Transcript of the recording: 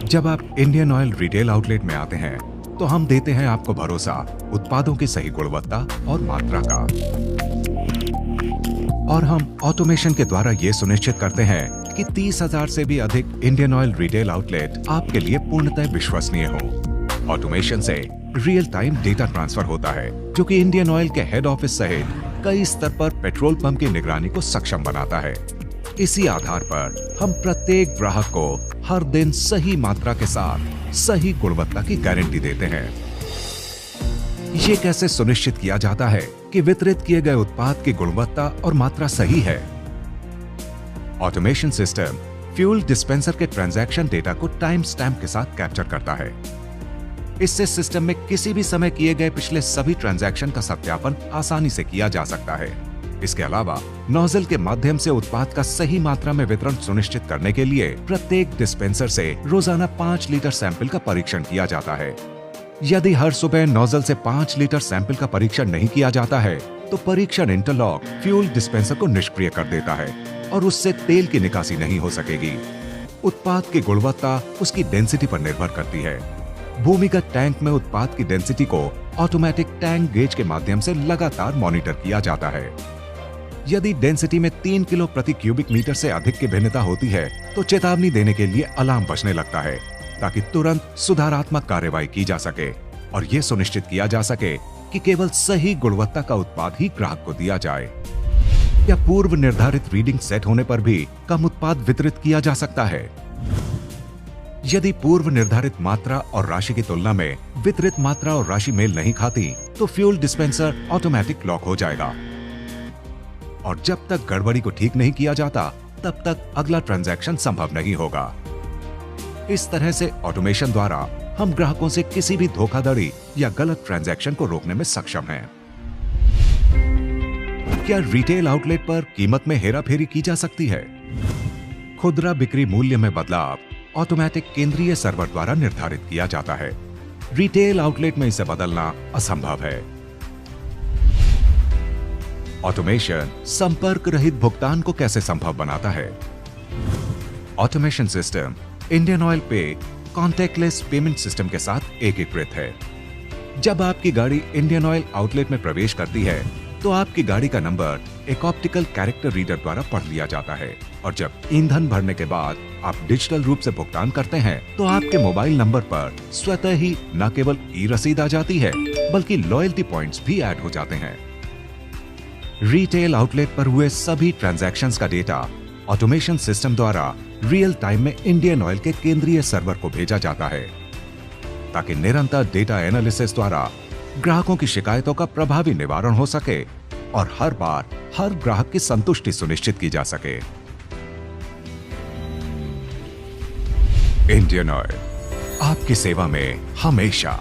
जब आप Indian oil retail outlet में आते हैं तो हम देते हैं आपको भरोसा उत्पादों की सही गुणवत्ता और मात्रा का। और हम ऑटोमेशन के द्वारा ये सुनिश्चित करते हैं कि 30,000 से भी अधिक इंडियन ऑयल रिटेल आउटलेट आपके लिए पूर्णतः विश्वसनीय हो। ऑटोमेशन से रियल टाइम डेटा ट्रांसफर होता है जो कि इंडियन ऑयल के हेड ऑफिस सहित कई स्तर पर पेट्रोल पंप की निगरानी को सक्षम बनाता है। इसी आधार पर हम प्रत्येक ग्राहक को हर दिन सही मात्रा के साथ सही गुणवत्ता की गारंटी देते हैं। ये कैसे सुनिश्चित किया जाता है कि वितरित किए गए उत्पाद की गुणवत्ता और मात्रा सही है? ऑटोमेशन सिस्टम फ्यूल डिस्पेंसर के ट्रांजैक्शन डेटा को टाइम स्टैम्प के साथ कैप्चर करता है। इससे सिस्टम में किसी भी समय किए गए पिछले सभी ट्रांजैक्शन का सत्यापन आसानी से किया जा सकता है। इसके अलावा नोजल के माध्यम से उत्पाद का सही मात्रा में वितरण सुनिश्चित करने के लिए प्रत्येक डिस्पेंसर से रोजाना 5 लीटर सैंपल का परीक्षण किया जाता है। यदि हर सुबह नोजल से 5 लीटर सैंपल का परीक्षण नहीं किया जाता है तो परीक्षण इंटरलॉक फ्यूल डिस्पेंसर को निष्क्रिय कर देता है और उससे तेल की निकासी नहीं हो सकेगी। उत्पाद की गुणवत्ता उसकी डेंसिटी पर निर्भर करती है। भूमिगत टैंक में उत्पाद की डेंसिटी को ऑटोमेटिक टैंक गेज के माध्यम से लगातार मॉनिटर किया जाता है। यदि डेंसिटी में 3 किलो प्रति क्यूबिक मीटर से अधिक की भिन्नता होती है तो चेतावनी देने के लिए अलार्म बजने लगता है ताकि तुरंत सुधारात्मक कार्रवाई की जा सके और ये सुनिश्चित किया जा सके कि केवल सही गुणवत्ता का उत्पाद ही ग्राहक को दिया जाए। या पूर्व निर्धारित रीडिंग सेट होने पर भी कम उत्पाद वितरित किया जा सकता है? यदि पूर्व निर्धारित मात्रा और राशि की तुलना में वितरित मात्रा और राशि मेल नहीं खाती तो फ्यूल डिस्पेंसर ऑटोमेटिक लॉक हो जाएगा और जब तक गड़बड़ी को ठीक नहीं किया जाता तब तक अगला ट्रांजैक्शन संभव नहीं होगा। इस तरह से ऑटोमेशन द्वारा हम ग्राहकों से किसी भी धोखाधड़ी या गलत ट्रांजैक्शन को रोकने में सक्षम हैं। क्या रिटेल आउटलेट पर कीमत में हेराफेरी की जा सकती है? खुदरा बिक्री मूल्य में बदलाव ऑटोमेटिक केंद्रीय सर्वर द्वारा निर्धारित किया जाता है। रिटेल आउटलेट में इसे बदलना असंभव है। ऑटोमेशन संपर्क रहित भुगतान को कैसे संभव बनाता है? ऑटोमेशन सिस्टम इंडियन ऑयल पे कॉन्टैक्टलेस पेमेंट सिस्टम के साथ एकीकृत है। जब आपकी गाड़ी इंडियन ऑयल आउटलेट में प्रवेश करती है तो आपकी गाड़ी का नंबर एक ऑप्टिकल कैरेक्टर रीडर द्वारा पढ़ लिया जाता है और जब ईंधन भरने के बाद आप डिजिटल रूप से भुगतान करते हैं तो आपके मोबाइल नंबर पर स्वतः ही न केवल ई रसीद आ जाती है बल्कि लॉयल्टी पॉइंट्स भी ऐड हो जाते हैं। रिटेल आउटलेट पर हुए सभी ट्रांजैक्शंस का डेटा ऑटोमेशन सिस्टम द्वारा रियल टाइम में इंडियन ऑयल के केंद्रीय सर्वर को भेजा जाता है ताकि निरंतर डेटा एनालिसिस द्वारा ग्राहकों की शिकायतों का प्रभावी निवारण हो सके और हर बार हर ग्राहक की संतुष्टि सुनिश्चित की जा सके। इंडियन ऑयल आपकी सेवा में हमेशा।